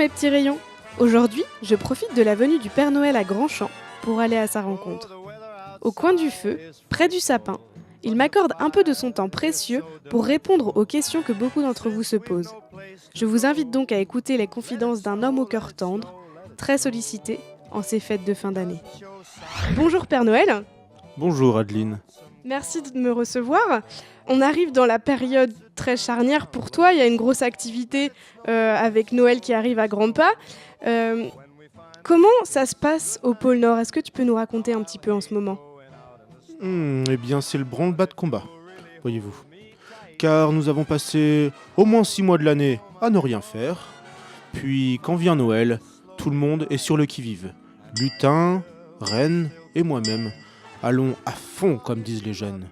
mes petits rayons. Aujourd'hui, je profite de la venue du Père Noël à Grandchamp pour aller à sa rencontre. Au coin du feu, près du sapin, il m'accorde un peu de son temps précieux pour répondre aux questions que beaucoup d'entre vous se posent. Je vous invite donc à écouter les confidences d'un homme au cœur tendre, très sollicité en ces fêtes de fin d'année. Bonjour Père Noël. Bonjour Adeline. Merci de me recevoir. On arrive dans la période très charnière pour toi. Il y a une grosse activité avec Noël qui arrive à grands pas. Comment ça se passe au pôle Nord? Est-ce que tu peux nous raconter un petit peu en ce moment? Eh bien, c'est le branle-bas de combat, voyez-vous. Car nous avons passé au moins 6 mois de l'année à ne rien faire. Puis, quand vient Noël, tout le monde est sur le qui-vive. Lutin, reine et moi-même allons à fond, comme disent les jeunes,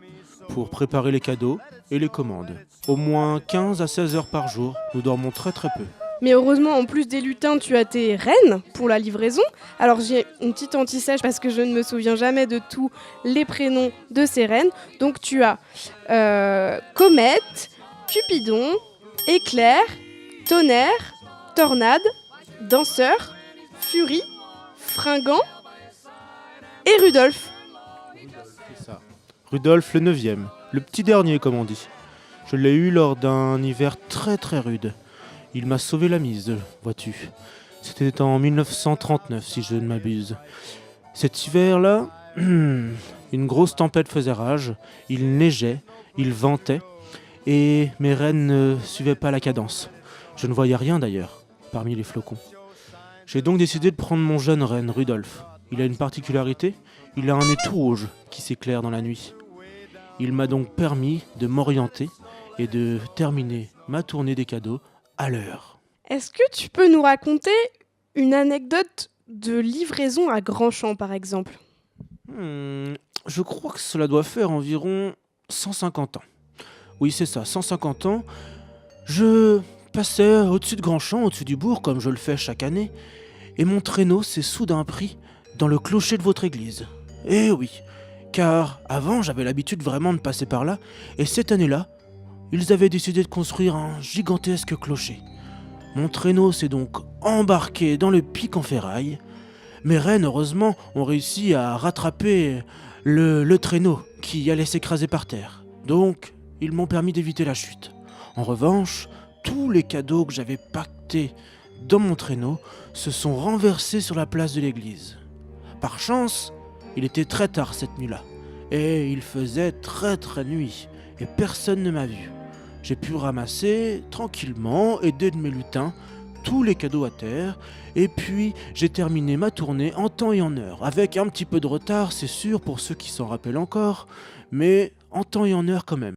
pour préparer les cadeaux et les commandes. Au moins 15 à 16 heures par jour, nous dormons très très peu. Mais heureusement, en plus des lutins, tu as tes reines pour la livraison. Alors j'ai une petite anti-sèche parce que je ne me souviens jamais de tous les prénoms de ces reines. Donc tu as Comète, Cupidon, Éclair, Tonnerre, Tornade, Danseur, Furie, Fringant et Rudolphe. C'est ça. Rudolphe le 9e, le petit dernier comme on dit. Je l'ai eu lors d'un hiver très très rude. Il m'a sauvé la mise, vois-tu. C'était en 1939, si je ne m'abuse. Cet hiver-là, une grosse tempête faisait rage, il neigeait, il ventait, et mes rennes ne suivaient pas la cadence. Je ne voyais rien d'ailleurs, parmi les flocons. J'ai donc décidé de prendre mon jeune renne, Rudolphe. Il a une particularité, il a un nez tout rouge qui s'éclaire dans la nuit. Il m'a donc permis de m'orienter et de terminer ma tournée des cadeaux à l'heure. Est-ce que tu peux nous raconter une anecdote de livraison à Grandchamp, par exemple? Je crois que cela doit faire environ 150 ans. Oui, c'est ça, 150 ans. Je passais au-dessus de Grandchamp, au-dessus du bourg, comme je le fais chaque année, et mon traîneau s'est soudain pris dans le clocher de votre église. Eh oui, car avant j'avais l'habitude vraiment de passer par là, et cette année-là, ils avaient décidé de construire un gigantesque clocher. Mon traîneau s'est donc embarqué dans le pic en ferraille. Mes rennes, heureusement, ont réussi à rattraper le traîneau qui allait s'écraser par terre. Donc, ils m'ont permis d'éviter la chute. En revanche, tous les cadeaux que j'avais pactés dans mon traîneau se sont renversés sur la place de l'église. Par chance, il était très tard cette nuit-là. Et il faisait très très nuit. Et personne ne m'a vu. J'ai pu ramasser tranquillement, aider de mes lutins, tous les cadeaux à terre, et puis j'ai terminé ma tournée en temps et en heure, avec un petit peu de retard, c'est sûr, pour ceux qui s'en rappellent encore, mais en temps et en heure quand même.